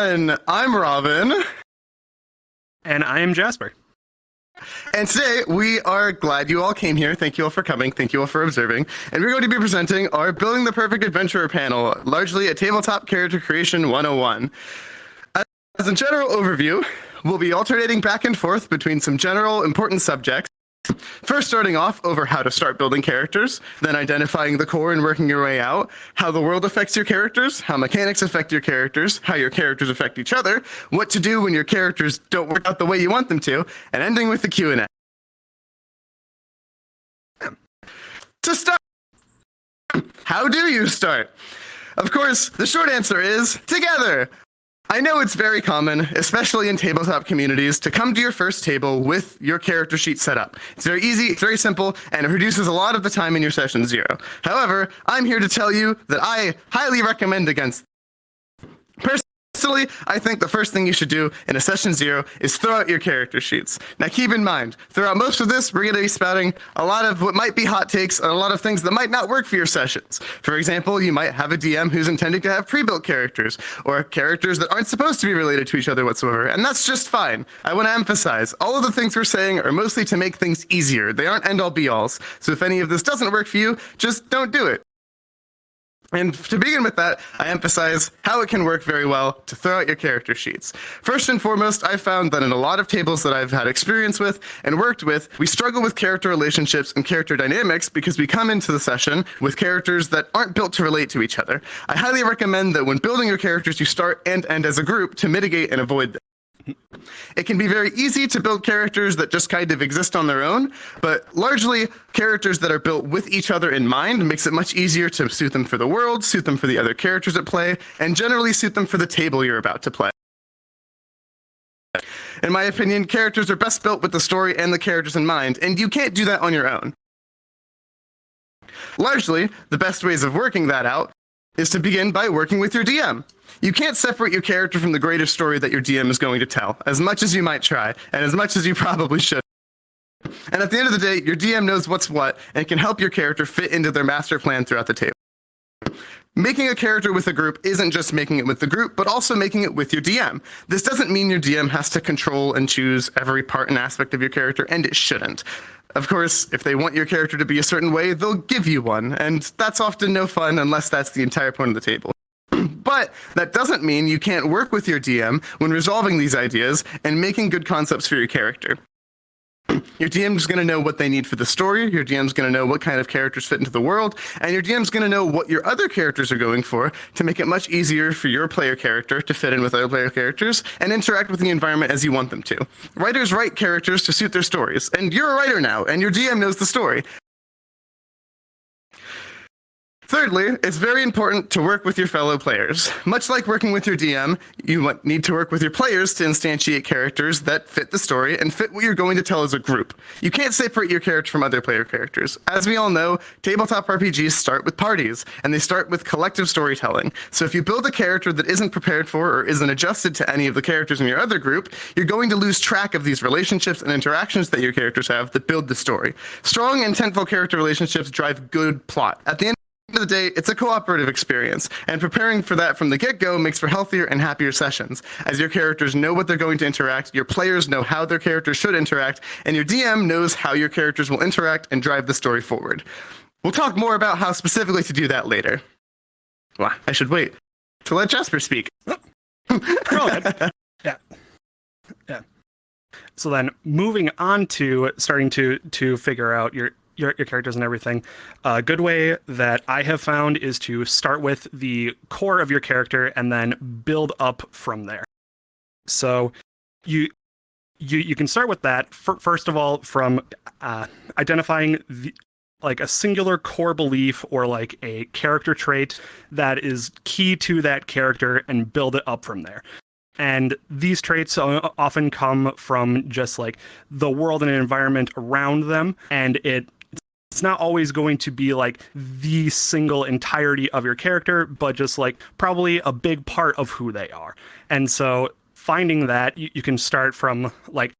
everyone! I'm Robin. And I am Jasper. And today we are glad you all came here. Thank you all for coming. Thank you all for observing. And we're going to be presenting our Building the Perfect Adventurer panel, largely a tabletop character creation 101. As a general overview, we'll be alternating back and forth between some general important subjects. First starting off over how to start building characters, then identifying the core and working your way out, how the world affects your characters, how mechanics affect your characters, how your characters affect each other, what to do when your characters don't work out the way you want them to, and ending with the Q&A. To start, how do you start? Of course, the short answer is together. I know it's very common, especially in tabletop communities, to come to your first table with your character sheet set up. It's very easy, it's very simple, and it reduces a lot of the time in your session 0. However, I'm here to tell you that I highly recommend against this. Personally, I think the first thing you should do in a session 0 is throw out your character sheets. Now keep in mind, throughout most of this, we're going to be spouting a lot of what might be hot takes and a lot of things that might not work for your sessions. For example, you might have a DM who's intending to have pre-built characters, or characters that aren't supposed to be related to each other whatsoever, and that's just fine. I want to emphasize, all of the things we're saying are mostly to make things easier. They aren't end-all be-alls, so if any of this doesn't work for you, just don't do it. And to begin with that, I emphasize how it can work very well to throw out your character sheets. First and foremost, I've found that in a lot of tables that I've had experience with and worked with, we struggle with character relationships and character dynamics because we come into the session with characters that aren't built to relate to each other. I highly recommend that when building your characters, you start and end as a group to mitigate and avoid this. It can be very easy to build characters that just kind of exist on their own, but largely characters that are built with each other in mind makes it much easier to suit them for the world, suit them for the other characters at play, and generally suit them for the table you're about to play. In my opinion, characters are best built with the story and the characters in mind, and you can't do that on your own. Largely, the best ways of working that out is to begin by working with your DM. You can't separate your character from the greater story that your DM is going to tell, as much as you might try, and as much as you probably should. And at the end of the day, your DM knows what's what, and can help your character fit into their master plan throughout the table. Making a character with a group isn't just making it with the group, but also making it with your DM. This doesn't mean your DM has to control and choose every part and aspect of your character, and it shouldn't. Of course, if they want your character to be a certain way, they'll give you one, and that's often no fun unless that's the entire point of the table. But that doesn't mean you can't work with your DM when resolving these ideas and making good concepts for your character. Your DM's going to know what they need for the story, your DM's going to know what kind of characters fit into the world, and your DM's going to know what your other characters are going for to make it much easier for your player character to fit in with other player characters and interact with the environment as you want them to. Writers write characters to suit their stories, and you're a writer now, and your DM knows the story. Thirdly, it's very important to work with your fellow players. Much like working with your DM, you need to work with your players to instantiate characters that fit the story and fit what you're going to tell as a group. You can't separate your character from other player characters. As we all know, tabletop RPGs start with parties, and they start with collective storytelling. So if you build a character that isn't prepared for or isn't adjusted to any of the characters in your other group, you're going to lose track of these relationships and interactions that your characters have that build the story. Strong, intentful character relationships drive good plot. At the end of the day, it's a cooperative experience, and preparing for that from the get-go makes for healthier and happier sessions. As your characters know what they're going to interact, your players know how their characters should interact, and your DM knows how your characters will interact and drive the story forward. We'll talk more about how specifically to do that later. Well, I should wait to let Jasper speak. Go ahead. Yeah. So then, moving on to starting to figure out your characters and everything. A good way that I have found is to start with the core of your character and then build up from there. So you can start with that first of all from identifying like a singular core belief or like a character trait that is key to that character and build it up from there. And these traits often come from just like the world and environment around them, and it's not always going to be like the single entirety of your character, but just like probably a big part of who they are. And so finding that, you can start from like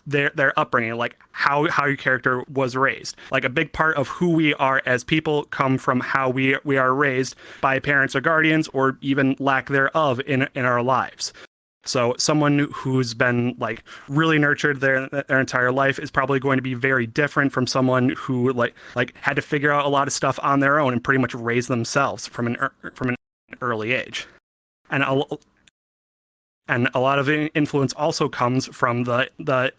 their upbringing, like how your character was raised. Like a big part of who we are as people come from how we are raised by parents or guardians, or even lack thereof in our lives. So someone who's been like really nurtured their entire life is probably going to be very different from someone who like had to figure out a lot of stuff on their own and pretty much raise themselves from an early age. And a lot of influence also comes from the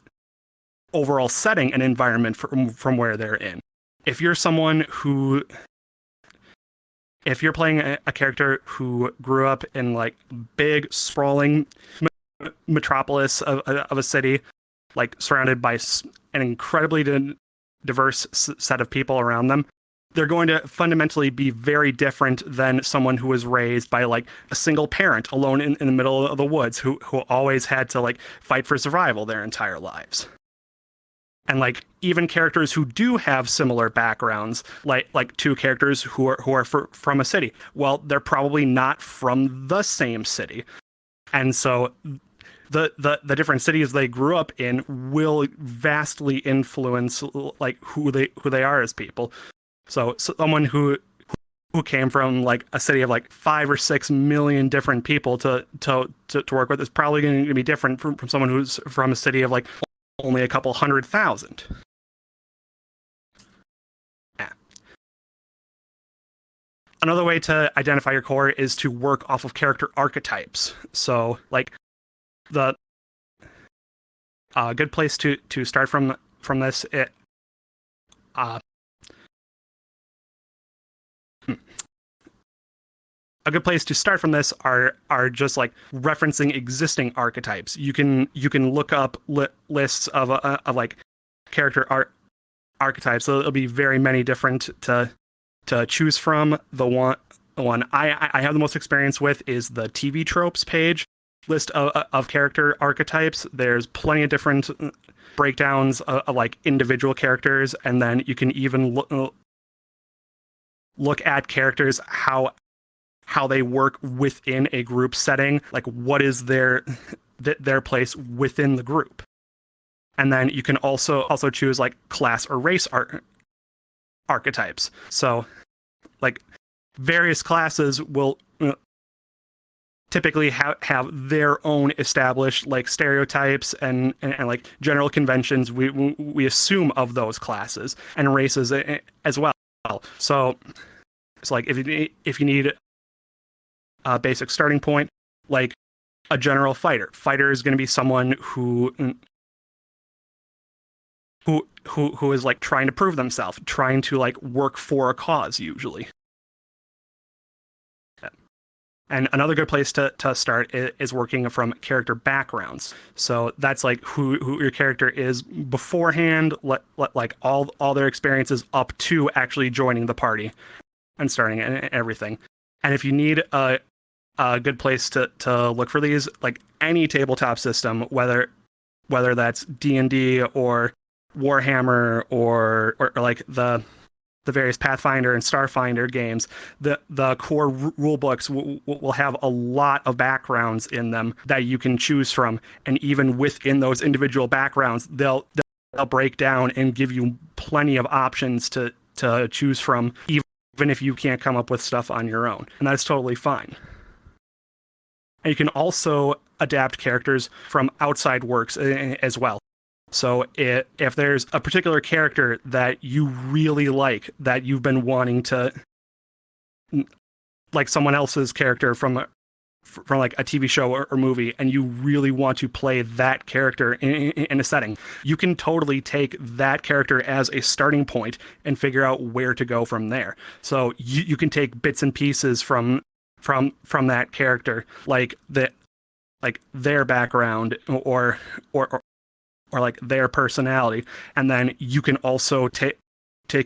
overall setting and environment from where they're in. If you're playing a character who grew up in like big sprawling metropolis of a city, like surrounded by an incredibly diverse set of people around them, they're going to fundamentally be very different than someone who was raised by like a single parent alone in the middle of the woods who always had to like fight for survival their entire lives. And like even characters who do have similar backgrounds, like two characters who are from a city, well, they're probably not from the same city, and so the different cities they grew up in will vastly influence like who they are as people. So someone who came from like a city of like 5 or 6 million different people to work with is probably going to be different from someone who's from a city of like only a couple 100,000. Yeah. Another way to identify your core is to work off of character archetypes. So, like, the good place to start from this, a good place to start from this are just like referencing existing archetypes. You can look up lists of like character archetypes. So there'll be very many different to choose from. The one I have the most experience with is the TV tropes page list of character archetypes. There's plenty of different breakdowns of like individual characters, and then you can even look at characters how they work within a group setting, like what is their place within the group. And then you can also choose like class or race archetypes. So like various classes will typically have their own established like stereotypes and like general conventions we assume of those classes and races as well. So it's like if you need a basic starting point, like a general fighter. Fighter is going to be someone who is like trying to prove themselves, trying to like work for a cause usually. And another good place to start is working from character backgrounds. So that's like who your character is beforehand, like all their experiences up to actually joining the party and starting and everything. And if you need a good place to look for these, like any tabletop system, whether that's D&D or Warhammer or like the various Pathfinder and Starfinder games, the core rule books will have a lot of backgrounds in them that you can choose from, and even within those individual backgrounds, they'll break down and give you plenty of options to choose from, even if you can't come up with stuff on your own, and that's totally fine. And you can also adapt characters from outside works as well. So if there's a particular character that you really like, that you've been wanting to, like someone else's character from like a TV show or movie, and you really want to play that character in a setting, you can totally take that character as a starting point and figure out where to go from there. So you can take bits and pieces from that character, like their background or like their personality, and then you can also take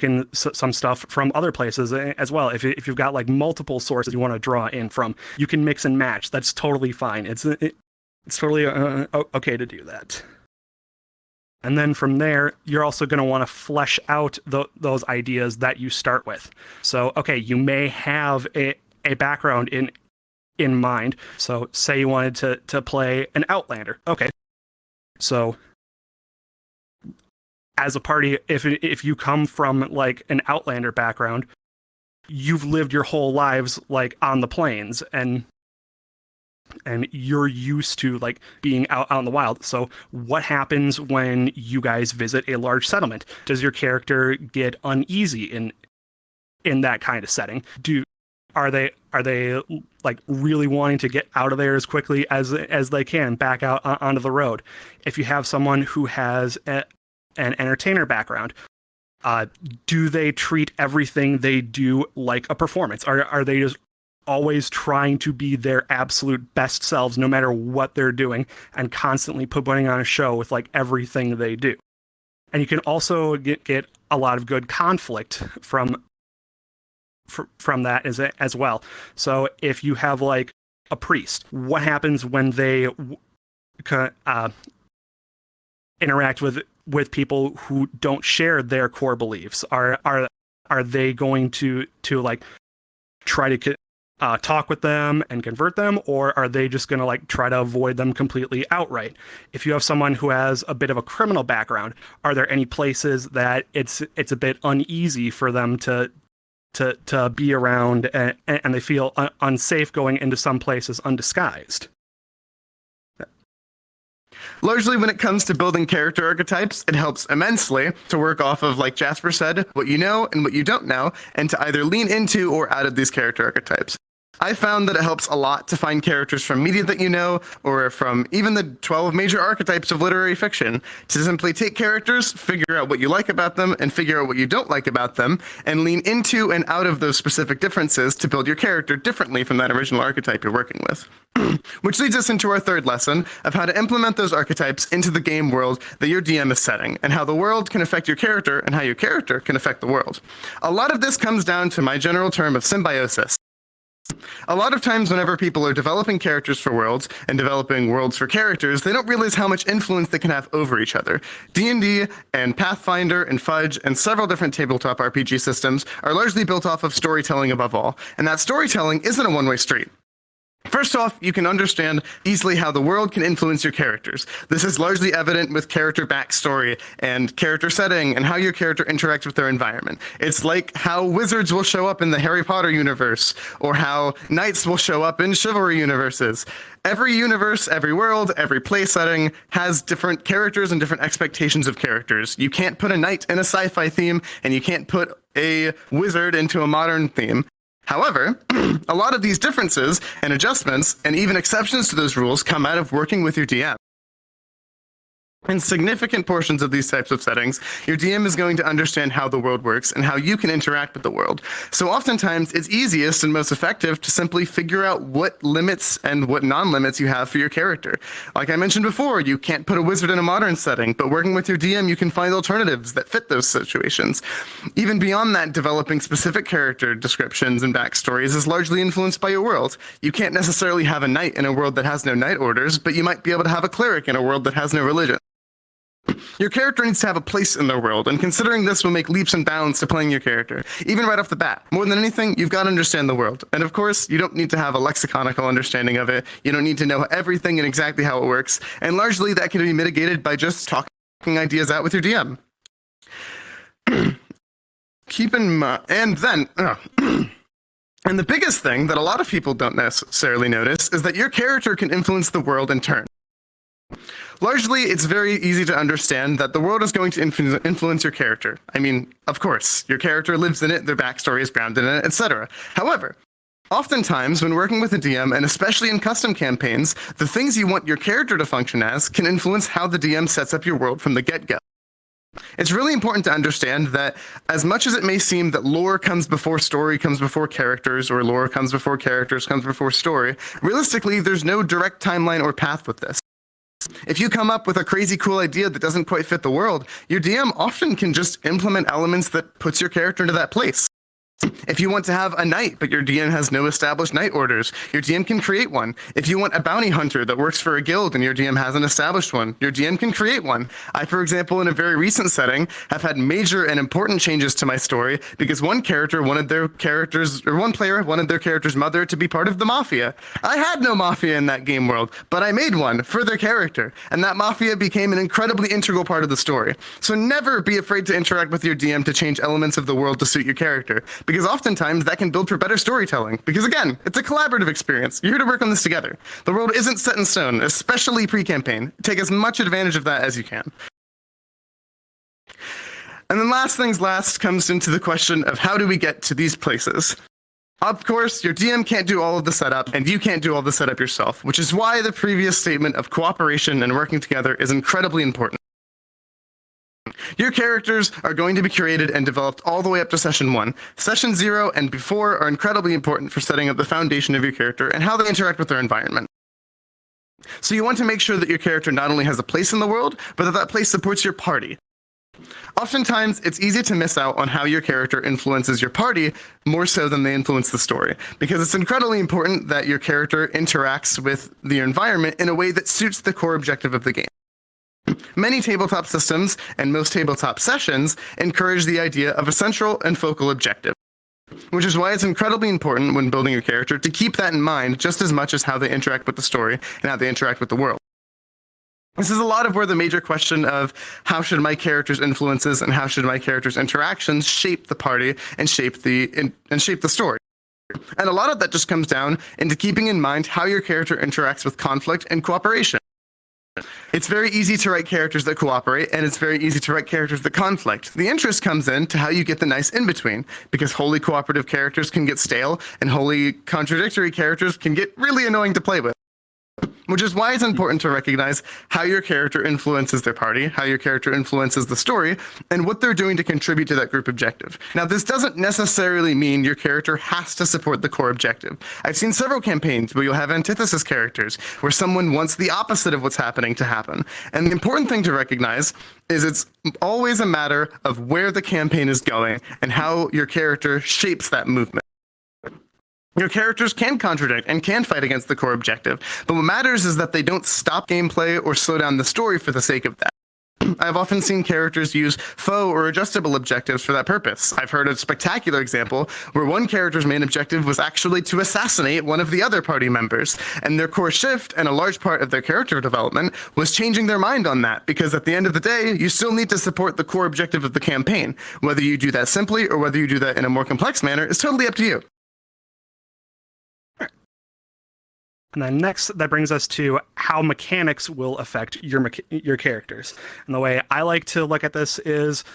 in some stuff from other places as well. If you've got like multiple sources you want to draw in from, you can mix and match. That's totally fine. It's totally okay to do that. And then from there, you're also going to want to flesh out those ideas that you start with. So, okay, you may have a background in mind. So say you wanted to play an Outlander. Okay. So as a party, if you come from like an Outlander background, you've lived your whole lives like on the plains, and and you're used to like being out in the wild. So what happens when you guys visit a large settlement? Does your character get uneasy in that kind of setting? Are they like really wanting to get out of there as quickly as they can, back out onto the road? If you have someone who has an entertainer background, do they treat everything they do like a performance? Are they just always trying to be their absolute best selves no matter what they're doing, and constantly putting on a show with like everything they do? And you can also get a lot of good conflict from that as well. So if you have like a priest, what happens when they interact with people who don't share their core beliefs? Are they going to like try to talk with them and convert them, or are they just going to like try to avoid them completely outright? If you have someone who has a bit of a criminal background, are there any places that it's a bit uneasy for them to be around, and they feel unsafe going into some places undisguised? Largely, when it comes to building character archetypes, it helps immensely to work off of, like Jasper said, what you know and what you don't know, and to either lean into or out of these character archetypes. I found that it helps a lot to find characters from media that you know, or from even the 12 major archetypes of literary fiction, to simply take characters, figure out what you like about them, and figure out what you don't like about them, and lean into and out of those specific differences to build your character differently from that original archetype you're working with. Which leads us into our third lesson of how to implement those archetypes into the game world that your DM is setting, and how the world can affect your character, and how your character can affect the world. A lot of this comes down to my general term of symbiosis. A lot of times whenever people are developing characters for worlds and developing worlds for characters, they don't realize how much influence they can have over each other. D&D and Pathfinder and Fudge and several different tabletop RPG systems are largely built off of storytelling above all, and that storytelling isn't a one-way street. First off, you can understand easily how the world can influence your characters. This is largely evident with character backstory and character setting and how your character interacts with their environment. It's like how wizards will show up in the Harry Potter universe, or how knights will show up in chivalry universes. Every universe, every world, every play setting has different characters and different expectations of characters. You can't put a knight in a sci-fi theme, and you can't put a wizard into a modern theme. However, a lot of these differences and adjustments and even exceptions to those rules come out of working with your DM. In significant portions of these types of settings, your DM is going to understand how the world works and how you can interact with the world. So oftentimes, it's easiest and most effective to simply figure out what limits and what non-limits you have for your character. Like I mentioned before, you can't put a wizard in a modern setting, but working with your DM, you can find alternatives that fit those situations. Even beyond that, developing specific character descriptions and backstories is largely influenced by your world. You can't necessarily have a knight in a world that has no knight orders, but you might be able to have a cleric in a world that has no religion. Your character needs to have a place in their world, and considering this will make leaps and bounds to playing your character, even right off the bat. More than anything, you've got to understand the world. And of course, you don't need to have a lexiconical understanding of it. You don't need to know everything and exactly how it works. And largely, that can be mitigated by just talking ideas out with your DM. Keep in mind, and then... And the biggest thing that a lot of people don't necessarily notice is that your character can influence the world in turn. Largely, it's very easy to understand that the world is going to influence your character. I mean, of course, your character lives in it, their backstory is grounded in it, etc. However, oftentimes, when working with a DM, and especially in custom campaigns, the things you want your character to function as can influence how the DM sets up your world from the get-go. It's really important to understand that as much as it may seem that lore comes before story comes before characters, or lore comes before characters comes before story, realistically, there's no direct timeline or path with this. If you come up with a crazy cool idea that doesn't quite fit the world, your DM often can just implement elements that puts your character into that place. If you want to have a knight, but your DM has no established knight orders, your DM can create one. If you want a bounty hunter that works for a guild and your DM hasn't established one, your DM can create one. I, for example, in a very recent setting, have had major and important changes to my story because one player wanted their character's mother to be part of the mafia. I had no mafia in that game world, but I made one for their character, and that mafia became an incredibly integral part of the story. So never be afraid to interact with your DM to change elements of the world to suit your character, because oftentimes that can build for better storytelling. Because again, it's a collaborative experience. You're here to work on this together. The world isn't set in stone, especially pre-campaign. Take as much advantage of that as you can. And then last things last comes into the question of how do we get to these places? Of course, your DM can't do all of the setup, and you can't do all the setup yourself, which is why the previous statement of cooperation and working together is incredibly important. Your characters are going to be created and developed all the way up to Session 1. Session 0 and before are incredibly important for setting up the foundation of your character and how they interact with their environment. So you want to make sure that your character not only has a place in the world, but that that place supports your party. Oftentimes, it's easy to miss out on how your character influences your party more so than they influence the story, because it's incredibly important that your character interacts with the environment in a way that suits the core objective of the game. Many tabletop systems and most tabletop sessions encourage the idea of a central and focal objective, which is why it's incredibly important when building your character to keep that in mind just as much as how they interact with the story and how they interact with the world. This is a lot of where the major question of how should my character's influences and how should my character's interactions shape the party and shape the story. And a lot of that just comes down into keeping in mind how your character interacts with conflict and cooperation. It's very easy to write characters that cooperate, and it's very easy to write characters that conflict. The interest comes in to how you get the nice in-between, because wholly cooperative characters can get stale, and wholly contradictory characters can get really annoying to play with. Which is why it's important to recognize how your character influences their party, how your character influences the story, and what they're doing to contribute to that group objective. Now, this doesn't necessarily mean your character has to support the core objective. I've seen several campaigns where you'll have antithesis characters, where someone wants the opposite of what's happening to happen. And the important thing to recognize is it's always a matter of where the campaign is going and how your character shapes that movement. Your characters can contradict and can fight against the core objective, but what matters is that they don't stop gameplay or slow down the story for the sake of that. I've often seen characters use faux or adjustable objectives for that purpose. I've heard a spectacular example where one character's main objective was actually to assassinate one of the other party members, and their core shift and a large part of their character development was changing their mind on that, because at the end of the day, you still need to support the core objective of the campaign. Whether you do that simply or whether you do that in a more complex manner is totally up to you. And then next, that brings us to how mechanics will affect your characters. And the way I like to look at this is,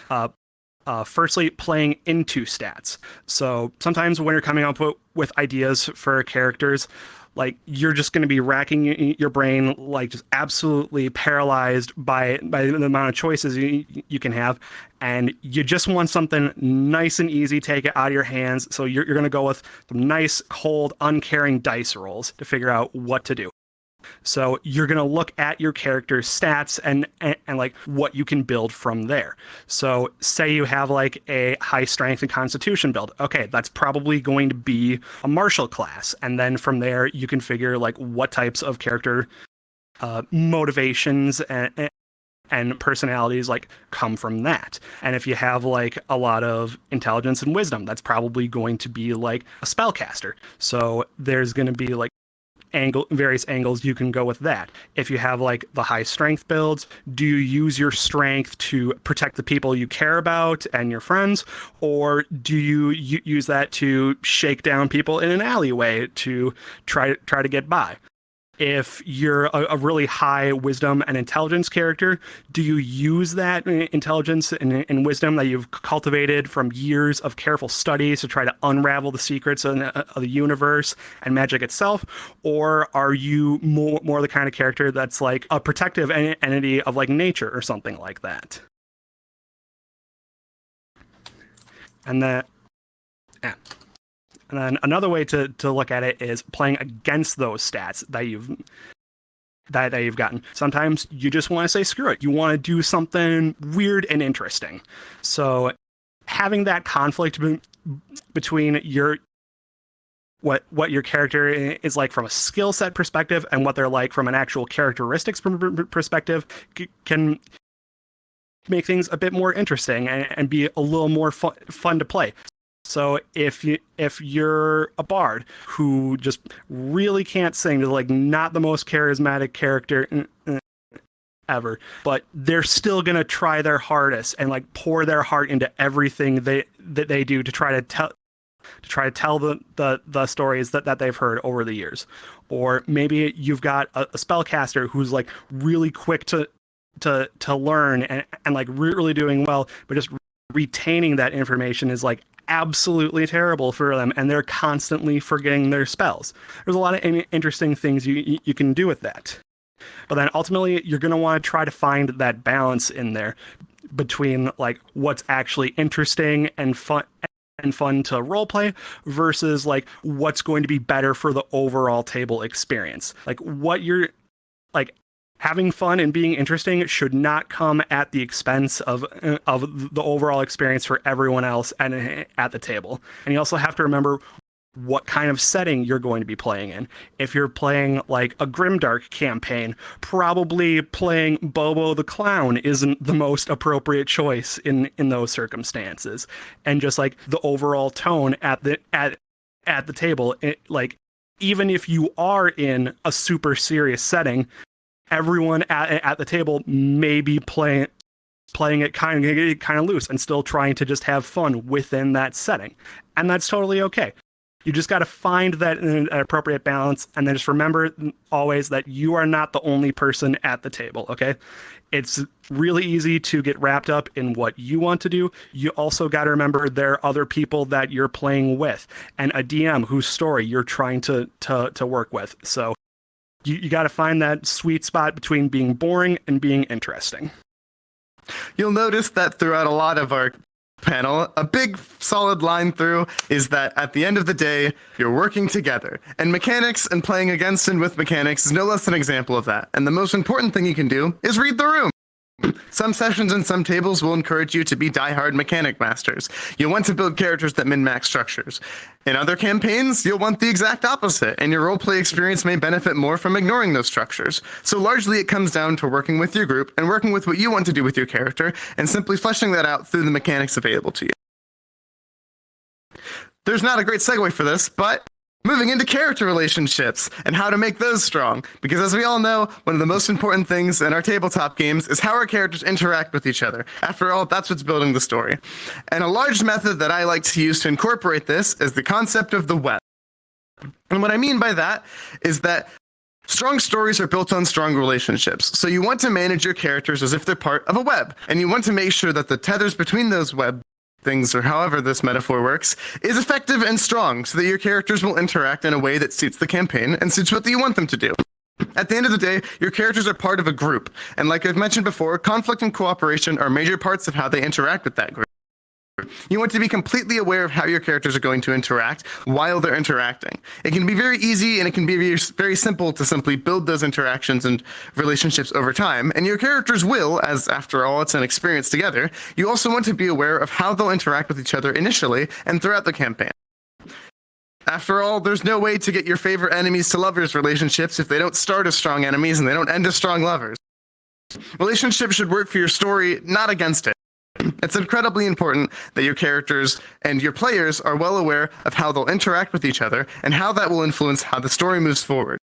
firstly, playing into stats. So sometimes when you're coming up with ideas for characters, like you're just going to be racking your brain, like just absolutely paralyzed by the amount of choices you can have, and you just want something nice and easy, take it out of your hands. So you're going to go with some nice, cold, uncaring dice rolls to figure out what to do. So you're going to look at your character's stats and like what you can build from there. So say you have like a high strength and constitution build. Okay, that's probably going to be a martial class. And then from there, you can figure like what types of character motivations and personalities like come from that. And if you have like a lot of intelligence and wisdom, that's probably going to be like a spellcaster. So there's going to be like various angles you can go with that. If you have like the high strength builds, do you use your strength to protect the people you care about and your friends, or do you use that to shake down people in an alleyway to try to get by? If you're a really high wisdom and intelligence character, do you use that intelligence and wisdom that you've cultivated from years of careful studies to try to unravel the secrets of the universe and magic itself? Or are you more the kind of character that's like a protective entity of like nature or something like that? And that, yeah. And then another way to look at it is playing against those stats that you've gotten. Sometimes you just want to say screw it. You want to do something weird and interesting. So having that conflict between what your character is like from a skill set perspective and what they're like from an actual characteristics perspective can make things a bit more interesting and be a little more fun to play. So if you're a bard who just really can't sing, they're like not the most charismatic character ever, but they're still gonna try their hardest and like pour their heart into everything that they do to try to to try to tell the stories that they've heard over the years. Or maybe you've got a spellcaster who's like really quick to learn and like really doing well, but just retaining that information is like absolutely terrible for them, and they're constantly forgetting their spells. There's a lot of interesting things you can do with that. But then ultimately, you're going to want to try to find that balance in there between like what's actually interesting and fun to roleplay versus like what's going to be better for the overall table experience. Like what you're like having fun and being interesting should not come at the expense of the overall experience for everyone else at the table. And you also have to remember what kind of setting you're going to be playing in. If you're playing like a Grimdark campaign, probably playing Bobo the Clown isn't the most appropriate choice in those circumstances. And just like the overall tone at the table, like even if you are in a super serious setting, everyone at the table may be playing it kind of loose and still trying to just have fun within that setting. And that's totally okay. You just got to find that appropriate balance, and then just remember always that you are not the only person at the table, okay? It's really easy to get wrapped up in what you want to do. You also got to remember there are other people that you're playing with and a DM whose story you're trying to work with. So you got to find that sweet spot between being boring and being interesting. You'll notice that throughout a lot of our panel, a big solid line through is that at the end of the day, you're working together. And mechanics and playing against and with mechanics is no less an example of that. And the most important thing you can do is read the room. Some sessions and some tables will encourage you to be die-hard mechanic masters. You'll want to build characters that min-max structures. In other campaigns, you'll want the exact opposite, and your roleplay experience may benefit more from ignoring those structures. So largely it comes down to working with your group and working with what you want to do with your character, and simply fleshing that out through the mechanics available to you. There's not a great segue for this, but moving into character relationships and how to make those strong. Because as we all know, one of the most important things in our tabletop games is how our characters interact with each other. After all, that's what's building the story. And a large method that I like to use to incorporate this is the concept of the web. And what I mean by that is that strong stories are built on strong relationships. So you want to manage your characters as if they're part of a web. And you want to make sure that the tethers between those web things, or however this metaphor works, is effective and strong so that your characters will interact in a way that suits the campaign and suits what you want them to do. At the end of the day, your characters are part of a group. And like I've mentioned before, conflict and cooperation are major parts of how they interact with that group. You want to be completely aware of how your characters are going to interact while they're interacting. It can be very easy and it can be very simple to simply build those interactions and relationships over time, and your characters will, as after all it's an experience together. You also want to be aware of how they'll interact with each other initially and throughout the campaign. After all, there's no way to get your favorite enemies to lovers relationships if they don't start as strong enemies and they don't end as strong lovers. Relationships should work for your story, not against it. It's incredibly important that your characters and your players are well aware of how they'll interact with each other and how that will influence how the story moves forward.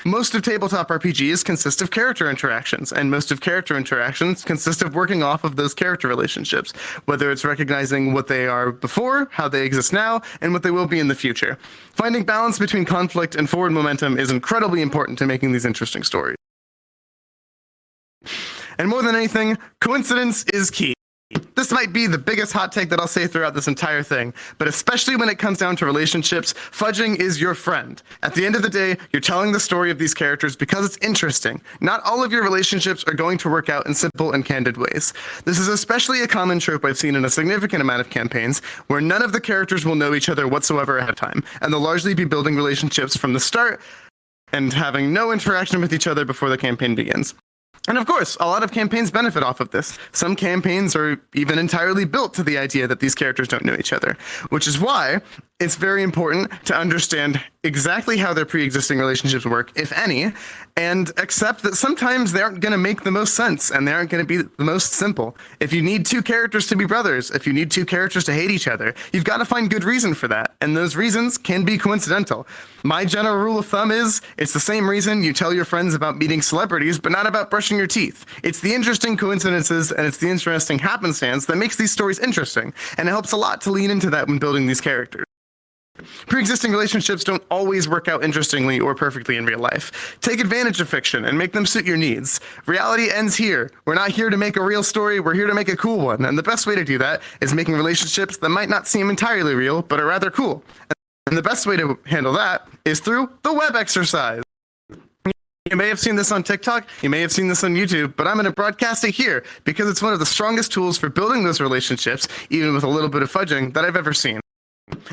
Most of tabletop RPGs consist of character interactions, and most of character interactions consist of working off of those character relationships, whether it's recognizing what they are before, how they exist now, and what they will be in the future. Finding balance between conflict and forward momentum is incredibly important to making these interesting stories. And more than anything, coincidence is key. This might be the biggest hot take that I'll say throughout this entire thing, but especially when it comes down to relationships, fudging is your friend. At the end of the day, you're telling the story of these characters because it's interesting. Not all of your relationships are going to work out in simple and candid ways. This is especially a common trope I've seen in a significant amount of campaigns, where none of the characters will know each other whatsoever ahead of time, and they'll largely be building relationships from the start and having no interaction with each other before the campaign begins. And of course, a lot of campaigns benefit off of this. Some campaigns are even entirely built to the idea that these characters don't know each other, which is why it's very important to understand exactly how their pre-existing relationships work, if any, and accept that sometimes they aren't going to make the most sense and they aren't going to be the most simple. If you need two characters to be brothers, if you need two characters to hate each other, you've got to find good reason for that, and those reasons can be coincidental. My general rule of thumb is, it's the same reason you tell your friends about meeting celebrities, but not about brushing your teeth. It's the interesting coincidences and it's the interesting happenstance that makes these stories interesting, and it helps a lot to lean into that when building these characters. Pre-existing relationships don't always work out interestingly or perfectly in real life. Take advantage of fiction and make them suit your needs. Reality ends here. We're not here to make a real story, we're here to make a cool one. And the best way to do that is making relationships that might not seem entirely real, but are rather cool. And the best way to handle that is through the web exercise. You may have seen this on TikTok, you may have seen this on YouTube, but I'm going to broadcast it here because it's one of the strongest tools for building those relationships, even with a little bit of fudging, that I've ever seen.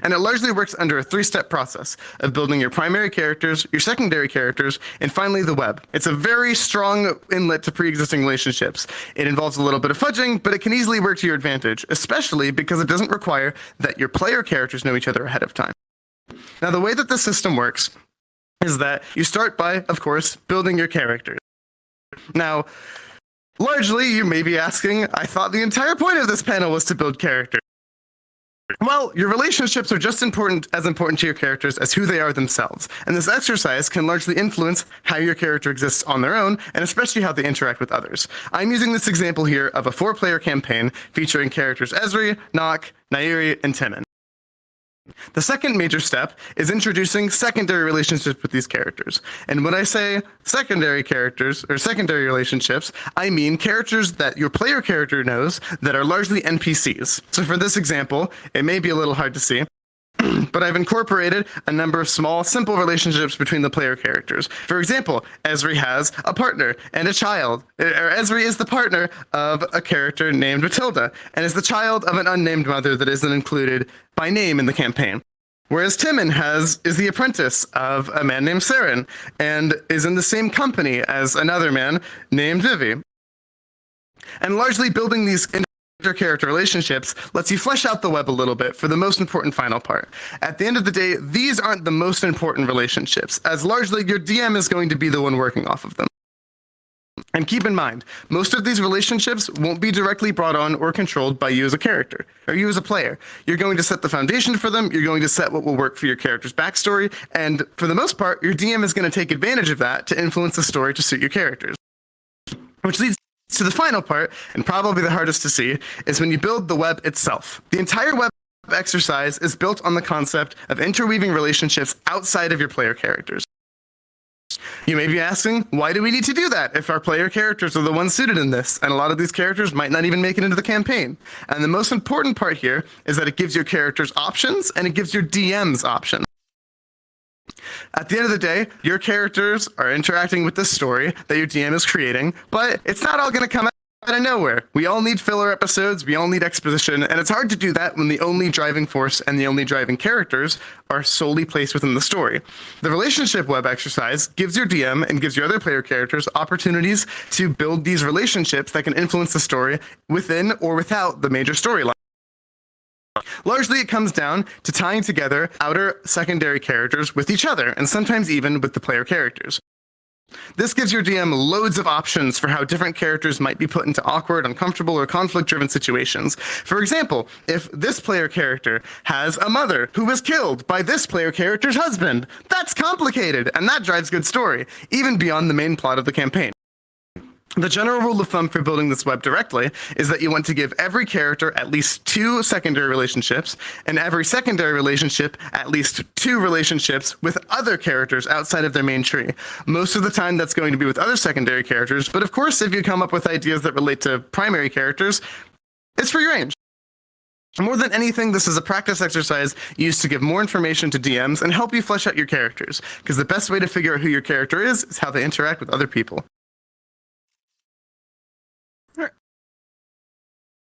And it largely works under a 3-step process of building your primary characters, your secondary characters, and finally the web. It's a very strong inlet to pre-existing relationships. It involves a little bit of fudging, but it can easily work to your advantage, especially because it doesn't require that your player characters know each other ahead of time. Now, the way that the system works is that you start by, of course, building your characters. Now, largely, you may be asking, I thought the entire point of this panel was to build characters. Well, your relationships are just as important to your characters as who they are themselves, and this exercise can largely influence how your character exists on their own, and especially how they interact with others. I'm using this example here of a 4-player campaign featuring characters Ezri, Nock, Nairi, and Timon. The second major step is introducing secondary relationships with these characters. And when I say secondary characters or secondary relationships, I mean characters that your player character knows that are largely NPCs. So for this example, it may be a little hard to see, but I've incorporated a number of small, simple relationships between the player characters. For example, Ezri has a partner and a child. Ezri is the partner of a character named Matilda, and is the child of an unnamed mother that isn't included by name in the campaign. Whereas Timon is the apprentice of a man named Saren, and is in the same company as another man named Vivi. And largely building these character relationships lets you flesh out the web a little bit for the most important final part. At the end of the day, these aren't the most important relationships, as largely your DM is going to be the one working off of them. And keep in mind, most of these relationships won't be directly brought on or controlled by you as a character, or you as a player. You're going to set the foundation for them, you're going to set what will work for your character's backstory, and for the most part, your DM is going to take advantage of that to influence the story to suit your characters. Which leads to the final part, and probably the hardest to see, is when you build the web itself. The entire web exercise is built on the concept of interweaving relationships outside of your player characters. You may be asking, why do we need to do that if our player characters are the ones suited in this, and a lot of these characters might not even make it into the campaign? And the most important part here is that it gives your characters options, and it gives your DMs options. At the end of the day, your characters are interacting with the story that your DM is creating, but it's not all going to come out of nowhere. We all need filler episodes, we all need exposition, and it's hard to do that when the only driving force and the only driving characters are solely placed within the story. The relationship web exercise gives your DM and gives your other player characters opportunities to build these relationships that can influence the story within or without the major storyline. Largely, it comes down to tying together outer secondary characters with each other, and sometimes even with the player characters. This gives your DM loads of options for how different characters might be put into awkward, uncomfortable, or conflict-driven situations. For example, if this player character has a mother who was killed by this player character's husband, that's complicated, and that drives good story, even beyond the main plot of the campaign. The general rule of thumb for building this web directly is that you want to give every character at least 2 secondary relationships, and every secondary relationship at least 2 relationships with other characters outside of their main tree. Most of the time that's going to be with other secondary characters, but of course if you come up with ideas that relate to primary characters, it's free range. More than anything, this is a practice exercise used to give more information to DMs and help you flesh out your characters, because the best way to figure out who your character is how they interact with other people.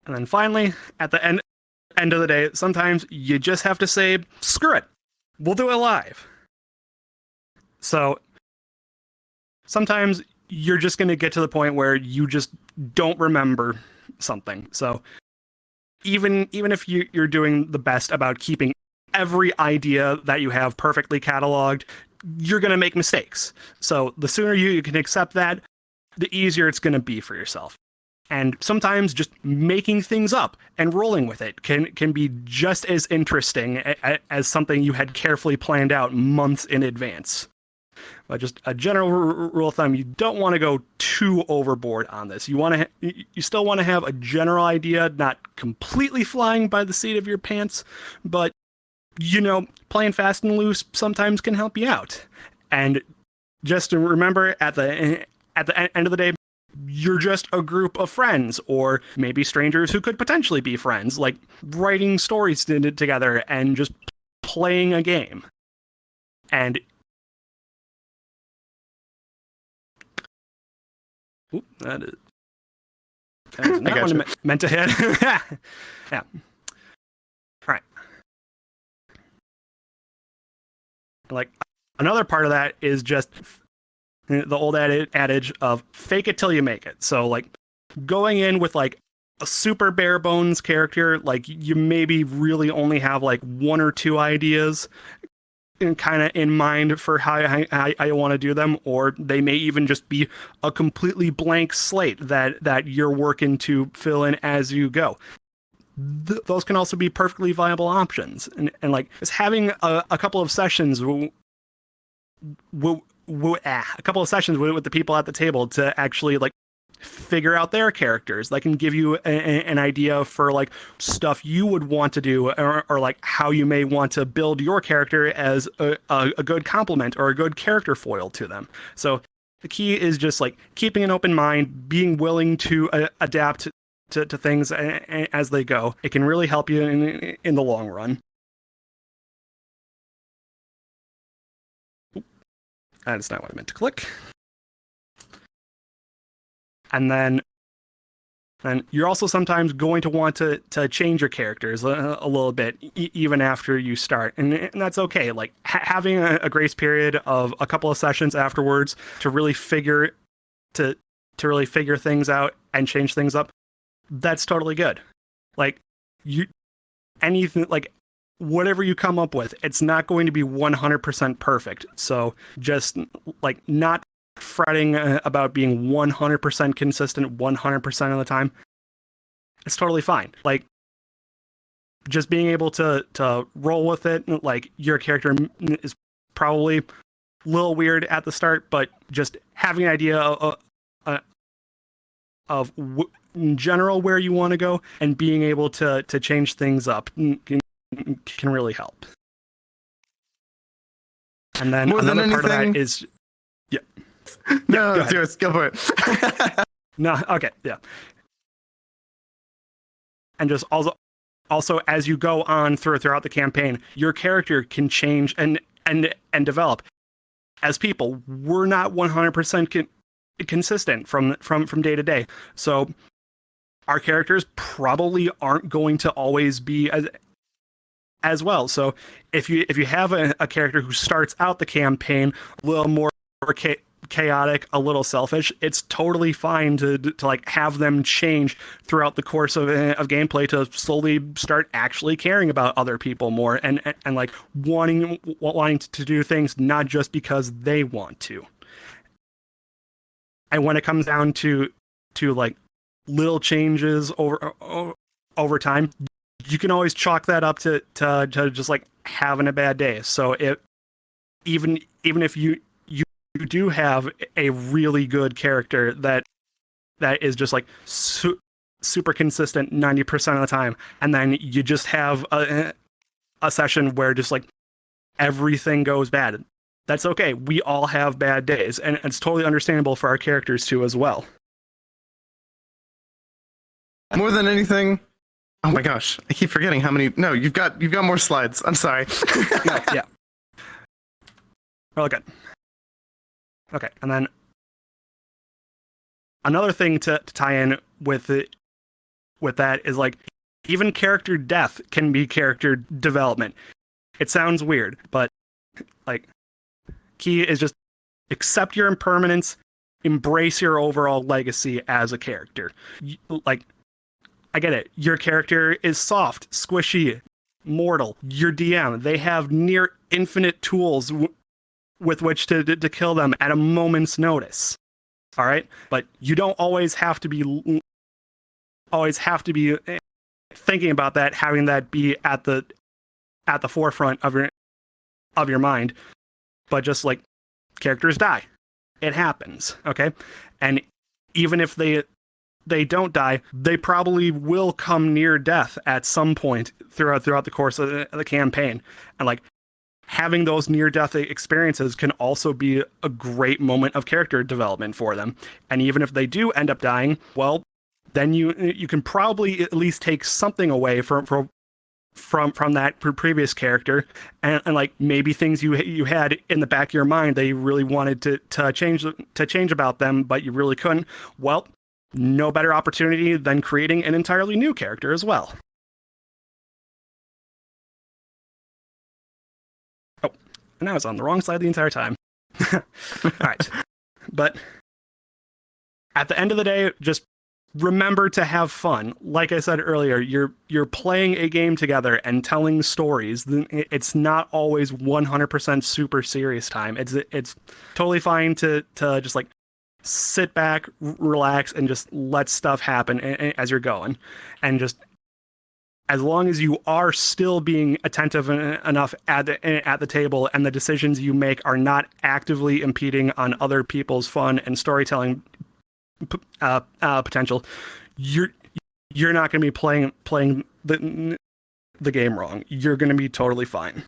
And then finally, at the end of the day, sometimes you just have to say, screw it, we'll do it live. So sometimes you're just going to get to the point where you just don't remember something. So even if you're doing the best about keeping every idea that you have perfectly cataloged, you're going to make mistakes. So the sooner you can accept that, the easier it's going to be for yourself. And sometimes just making things up and rolling with it can be just as interesting as something you had carefully planned out months in advance. But just a general rule of thumb, you don't want to go too overboard on this. You still want to have a general idea, not completely flying by the seat of your pants, but playing fast and loose sometimes can help you out. And just to remember, at the end of the day, you're just a group of friends, or maybe strangers who could potentially be friends, like writing stories together and just playing a game. And that is not one meant to hit. Yeah. All right. Like, another part of that is just the old adage of fake it till you make it. So, like, going in with like a super bare bones character, like you maybe really only have like one or two ideas kind of in mind for how I want to do them, or they may even just be a completely blank slate that you're working to fill in as you go. Those can also be perfectly viable options, and like just having a couple of sessions a couple of sessions with the people at the table to actually like figure out their characters. That can give you an idea for like stuff you would want to do, or like how you may want to build your character as a good complement or a good character foil to them. So the key is just like keeping an open mind, being willing to adapt to things as they go. It can really help you in the long run. That is not what I meant to click. And then you're also sometimes going to want to change your characters a little bit, even after you start. And that's okay. Like, having a grace period of a couple of sessions afterwards to really figure things out and change things up, that's totally good. Like, anything, like, whatever you come up with, it's not going to be 100% perfect. So just, like, not fretting about being 100% consistent 100% of the time, it's totally fine. Like, just being able to roll with it. Like, your character is probably a little weird at the start, but just having an idea of in general where you want to go and being able to change things up can really help. And then another part of that is no, it's yours. Go for it. No, okay, yeah. And just also as you go on throughout the campaign, your character can change and develop. As people, we're not 100% consistent from day to day. So our characters probably aren't going to always be as well. So if you have a character who starts out the campaign a little more chaotic, a little selfish, it's totally fine to like have them change throughout the course of gameplay to slowly start actually caring about other people more and like wanting to do things not just because they want to. And when it comes down to like little changes over time, you can always chalk that up to just like having a bad day. So even if you do have a really good character that is just like super consistent 90% of the time, and then you just have a session where just like everything goes bad, that's okay. We all have bad days, and it's totally understandable for our characters too as well. More than anything, oh my gosh, I keep forgetting how many. No, you've got more slides. I'm sorry. No, yeah. Really good. Okay, and then another thing to tie in with that is like even character death can be character development. It sounds weird, but like key is just accept your impermanence, embrace your overall legacy as a character. Like, I get it. Your character is soft, squishy, mortal. Your DM, they have near infinite tools with which to kill them at a moment's notice. All right, but you don't always have to be thinking about that, having that be at the forefront of your mind. But just like, characters die, it happens. Okay, and even if they they don't die, they probably will come near death at some point throughout the course of the campaign. And like having those near death experiences can also be a great moment of character development for them. And even if they do end up dying, well, then you can probably at least take something away from that previous character, and like maybe things you had in the back of your mind that you really wanted to change about them, but you really couldn't. Well, no better opportunity than creating an entirely new character as well. Oh, and I was on the wrong side the entire time. All right, but at the end of the day, just remember to have fun. Like I said earlier, you're playing a game together and telling stories. It's not always 100% super serious time. It's totally fine to just like sit back, relax, and just let stuff happen as you're going. And just as long as you are still being attentive enough at the table and the decisions you make are not actively impeding on other people's fun and storytelling potential, you're not going to be playing the game wrong. You're going to be totally fine.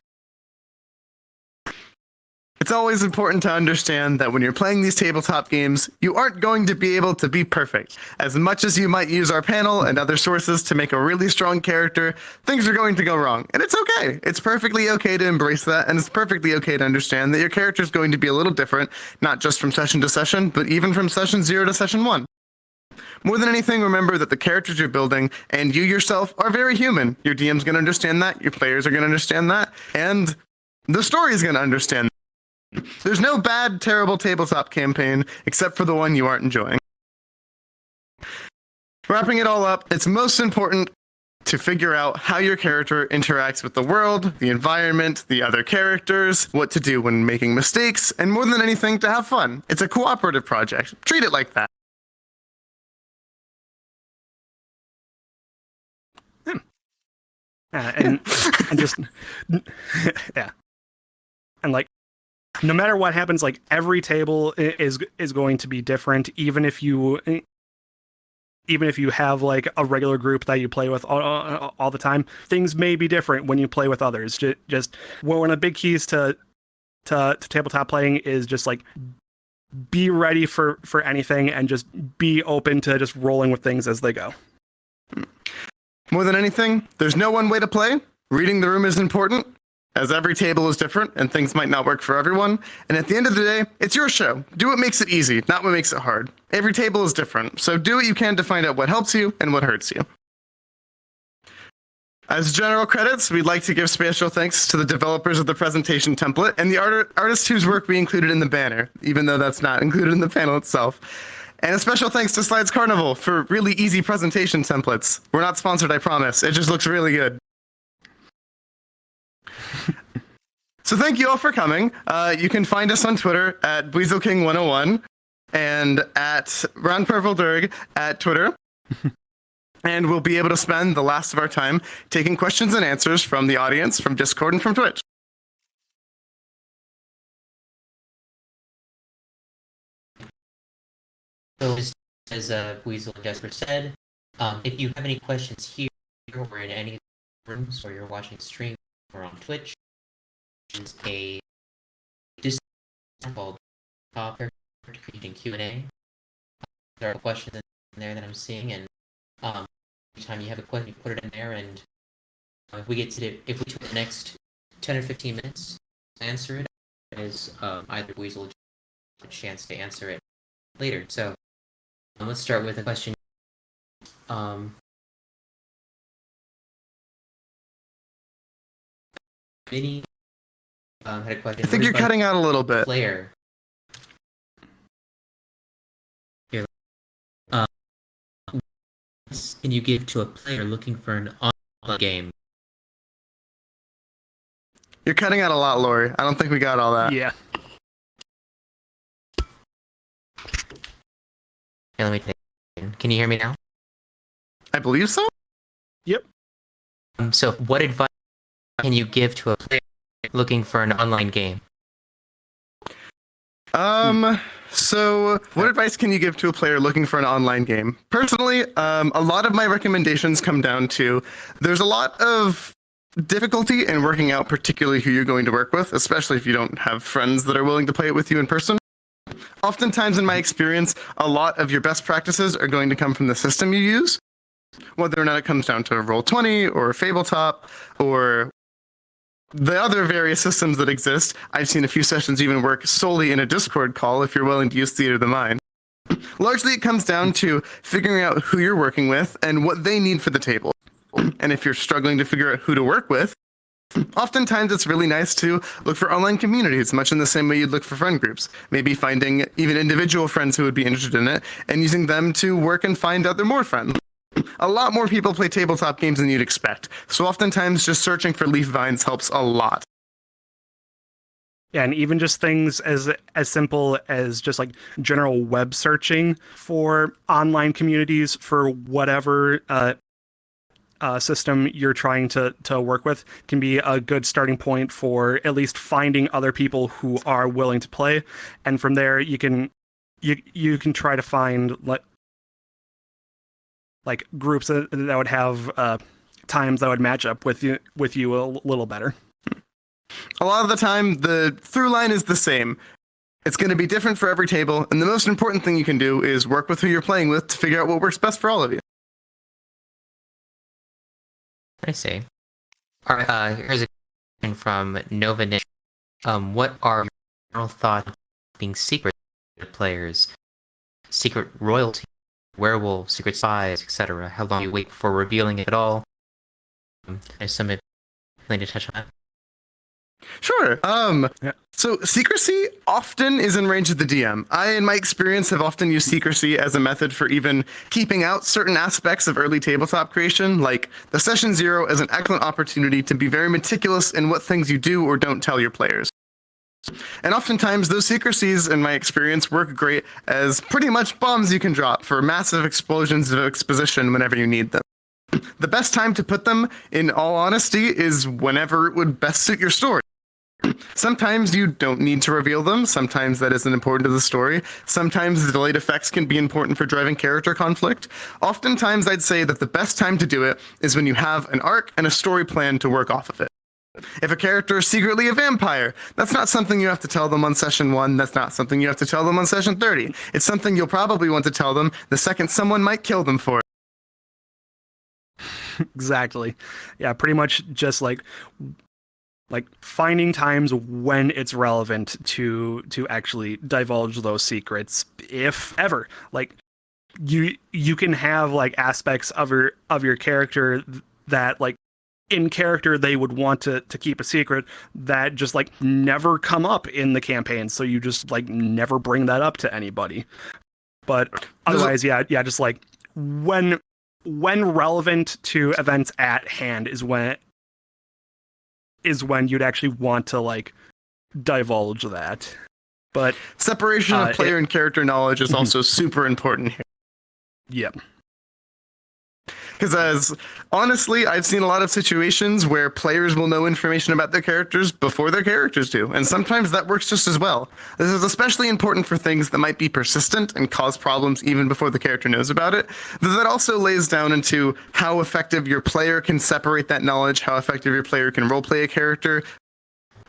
It's always important to understand that when you're playing these tabletop games, you aren't going to be able to be perfect. As much as you might use our panel and other sources to make a really strong character, things are going to go wrong. And it's okay. It's perfectly okay to embrace that, and it's perfectly okay to understand that your character is going to be a little different, not just from session to session, but even from session 0 to session 1. More than anything, remember that the characters you're building and you yourself are very human. Your DM's going to understand that, your players are going to understand that, and the story is going to understand that. There's no bad, terrible tabletop campaign except for the one you aren't enjoying. Wrapping it all up, it's most important to figure out how your character interacts with the world, the environment, the other characters, what to do when making mistakes, and more than anything, to have fun. It's a cooperative project. Treat it like that. And just yeah, and like no matter what happens, like every table is going to be different, even if you have like a regular group that you play with all the time. Things may be different when you play with others. Just one of the big keys to tabletop playing is just like be ready for anything and just be open to just rolling with things as they go. More than anything, there's no one way to play. Reading the room is important, as every table is different and things might not work for everyone. And at the end of the day, it's your show. Do what makes it easy, not what makes it hard. Every table is different, so do what you can to find out what helps you and what hurts you. As general credits, we'd like to give special thanks to the developers of the presentation template and the artist whose work we included in the banner, even though that's not included in the panel itself. And a special thanks to Slides Carnival for really easy presentation templates. We're not sponsored, I promise. It just looks really good. So thank you all for coming. You can find us on Twitter at BweaselKing101 and at RonPurpleDurg at Twitter. And we'll be able to spend the last of our time taking questions and answers from the audience, from Discord, and from Twitch. So as Weasel and Jasper said, if you have any questions here or in any rooms or you're watching stream or on Twitch, there's a Discord called Creating Q&A. There are questions in there that I'm seeing, and anytime you have a question, you put it in there, and if we took the next 10 or 15 minutes to answer it, as either Weasel or a chance to answer it later. So let's start with a question. Vinny had a question. I think you're cutting out a little bit. Player. Here. Can you give to a player looking for an online game? You're cutting out a lot, Lori. I don't think we got all that. Yeah. Here, let me take it. Can you hear me now? I believe so. Yep. So what advice can you give to a player looking for an online game? So, what advice can you give to a player looking for an online game? Personally, a lot of my recommendations come down to there's a lot of difficulty in working out particularly who you're going to work with, especially if you don't have friends that are willing to play it with you in person. Oftentimes, in my experience, a lot of your best practices are going to come from the system you use, whether or not it comes down to Roll20 or Fabletop or the other various systems that exist. I've seen a few sessions even work solely in a Discord call if you're willing to use Theater of the Mind. Largely, it comes down to figuring out who you're working with and what they need for the table. And if you're struggling to figure out who to work with, oftentimes it's really nice to look for online communities, much in the same way you'd look for friend groups. Maybe finding even individual friends who would be interested in it and using them to work and find other more friends. A lot more people play tabletop games than you'd expect, so oftentimes just searching for leaf vines helps a lot. Yeah, and even just things as simple as just like general web searching for online communities for whatever system you're trying to work with can be a good starting point for at least finding other people who are willing to play, and from there you can try to find like groups that would have times that would match up with you a little better. A lot of the time, the through line is the same. It's going to be different for every table, and the most important thing you can do is work with who you're playing with to figure out what works best for all of you. I see. All right, here's a question from Nova Nick. What are your general thoughts on being secret players? Secret royalty, werewolf, secret spies, etc. How long do you wait before revealing it at all? There's some thing to touch on that. Sure. So secrecy often is in range of the DM. I, in my experience, have often used secrecy as a method for even keeping out certain aspects of early tabletop creation, like the Session Zero as an excellent opportunity to be very meticulous in what things you do or don't tell your players. And oftentimes, those secrecies, in my experience, work great as pretty much bombs you can drop for massive explosions of exposition whenever you need them. The best time to put them, in all honesty, is whenever it would best suit your story. Sometimes you don't need to reveal them, sometimes that isn't important to the story, sometimes the delayed effects can be important for driving character conflict. Oftentimes I'd say that the best time to do it is when you have an arc and a story plan to work off of it. If a character is secretly a vampire, that's not something you have to tell them on session 1, that's not something you have to tell them on session 30. It's something you'll probably want to tell them the second someone might kill them for it. Exactly. Yeah, pretty much just like finding times when it's relevant to actually divulge those secrets, if ever. Like you can have like aspects of your character that like in character they would want to keep a secret that just like never come up in the campaign, so you just like never bring that up to anybody. But otherwise, yeah, just like when relevant to events at hand is when you'd actually want to like divulge that. But separation of player and character knowledge is also super important here. Yep. Because honestly, I've seen a lot of situations where players will know information about their characters before their characters do, and sometimes that works just as well. This is especially important for things that might be persistent and cause problems even before the character knows about it. But that also lays down into how effective your player can separate that knowledge, how effective your player can roleplay a character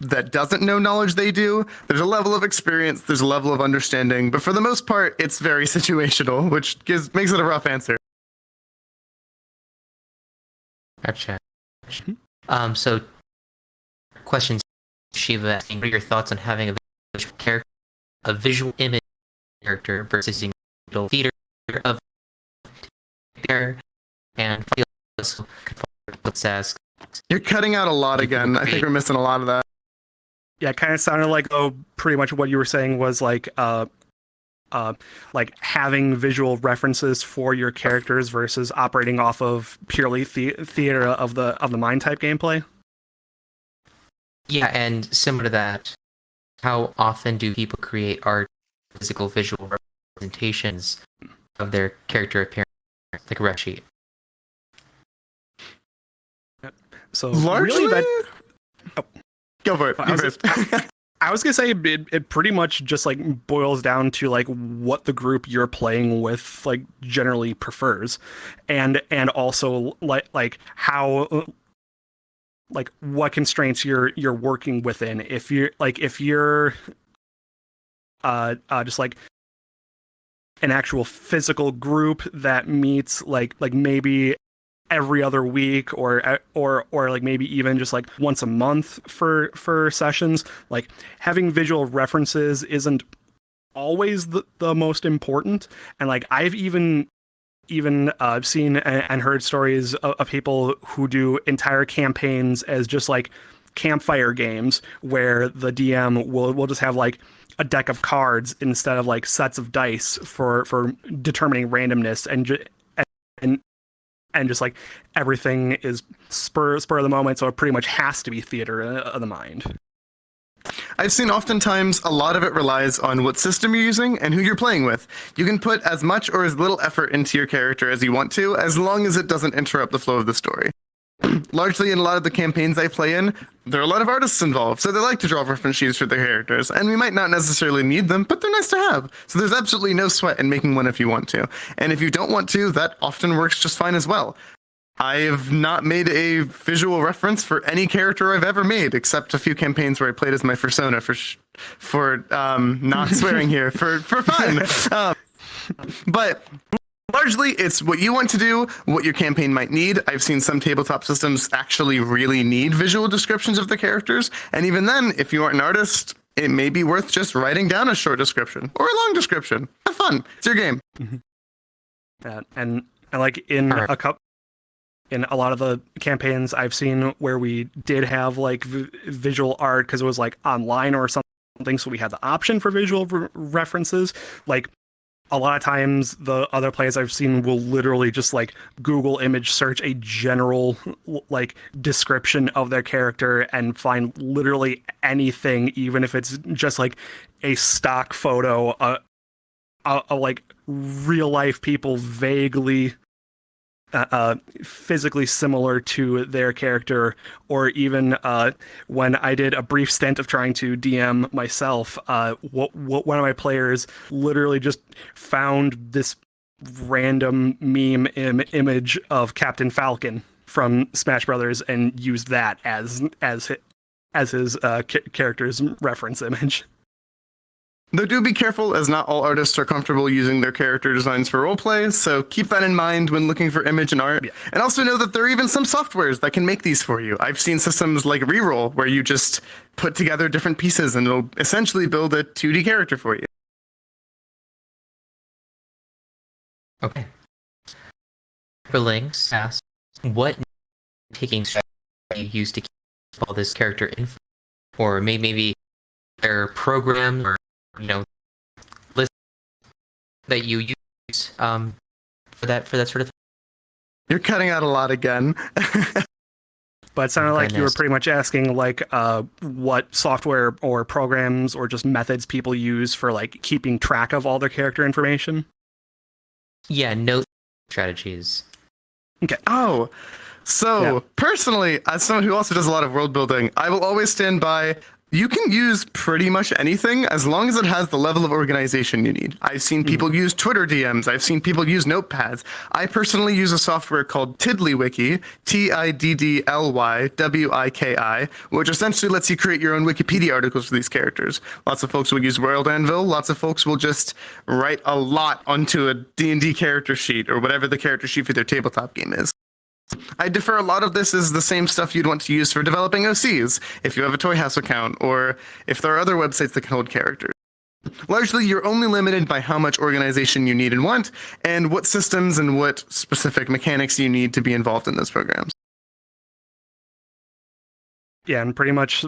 that doesn't know knowledge they do. There's a level of experience, there's a level of understanding, but for the most part, it's very situational, which makes it a rough answer. Gotcha. So, questions, Shiva, asking, what are your thoughts on having a visual image character versus using digital theater of there? And let's ask. You're cutting out a lot again. I think we're missing a lot of that. Yeah, it kind of sounded like pretty much what you were saying was like having visual references for your characters versus operating off of purely theater of the mind type gameplay. Yeah, and similar to that, how often do people create art, physical visual representations of their character appearance, like a rep sheet? So largely, really go for it. I was gonna say it pretty much just like boils down to like what the group you're playing with like generally prefers, and also like how like what constraints you're working within. If you're just like an actual physical group that meets like maybe every other week or like maybe even just like once a month for sessions, like having visual references isn't always the most important. And like I've even seen and heard stories of people who do entire campaigns as just like campfire games where the DM will just have like a deck of cards instead of like sets of dice for determining randomness, and and just like everything is spur of the moment, so it pretty much has to be theater of the mind. I've seen oftentimes a lot of it relies on what system you're using and who you're playing with. You can put as much or as little effort into your character as you want to, as long as it doesn't interrupt the flow of the story. Largely in a lot of the campaigns I play in, there are a lot of artists involved, so they like to draw reference sheets for their characters, and we might not necessarily need them, but they're nice to have. So there's absolutely no sweat in making one if you want to. And if you don't want to, that often works just fine as well. I have not made a visual reference for any character I've ever made, except a few campaigns where I played as my persona for not swearing here, for fun. But largely, it's what you want to do, what your campaign might need. I've seen some tabletop systems actually really need visual descriptions of the characters, and even then, if you aren't an artist, it may be worth just writing down a short description or a long description. Have fun. It's your game. And like in in a lot of the campaigns I've seen where we did have like visual art because it was like online or something, so we had the option for visual references. Like a lot of times the other players I've seen will literally just like Google image search a general like description of their character and find literally anything, even if it's just like a stock photo of like real life people vaguely physically similar to their character, or even when I did a brief stint of trying to DM myself, one of my players literally just found this random meme image of Captain Falcon from Smash Brothers and used that as his character's reference image. Though do be careful, as not all artists are comfortable using their character designs for roleplay, so keep that in mind when looking for image and art. Yeah. And also know that there are even some softwares that can make these for you. I've seen systems like Reroll, where you just put together different pieces and it'll essentially build a 2D character for you. Okay. For links, ask what taking strategy you use to keep all this character info, or maybe their program or list that you use for that sort of thing. You're cutting out a lot again. But it sounded like you were pretty much asking like what software or programs or just methods people use for like keeping track of all their character information. Yeah, note strategies. Okay. Oh, so personally, as someone who also does a lot of world building, I will always stand by. You can use pretty much anything as long as it has the level of organization you need. I've seen people use Twitter DMs. I've seen people use notepads. I personally use a software called TiddlyWiki, TiddlyWiki, which essentially lets you create your own Wikipedia articles for these characters. Lots of folks will use World Anvil. Lots of folks will just write a lot onto a D&D character sheet or whatever the character sheet for their tabletop game is. I defer a lot of this is the same stuff you'd want to use for developing OCs, if you have a Toy House account, or if there are other websites that can hold characters. Largely, you're only limited by how much organization you need and want, and what systems and what specific mechanics you need to be involved in those programs. Yeah, and pretty much,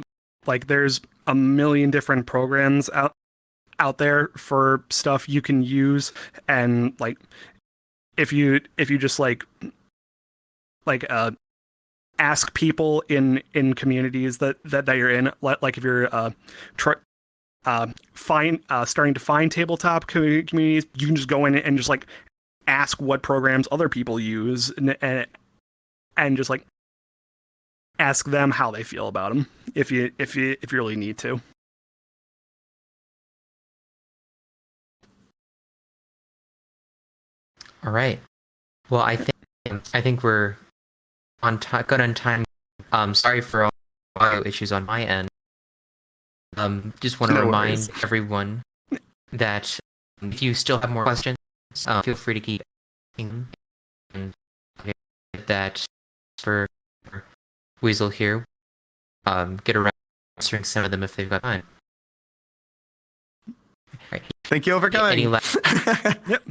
like, there's a million different programs out there for stuff you can use, and, like, if you just, like ask people in communities that you're in, like if you're starting to find tabletop communities, you can just go in and just like ask what programs other people use and just like ask them how they feel about them if you really need to. All right. Well, I think we're on time. Good on time. Sorry for all audio issues on my end. Just want to No remind worries. everyone that if you still have more questions, feel free to keep asking them. And that for Weasel here, get around answering some of them if they've got time. All right. Thank you all for coming. Any last Yep.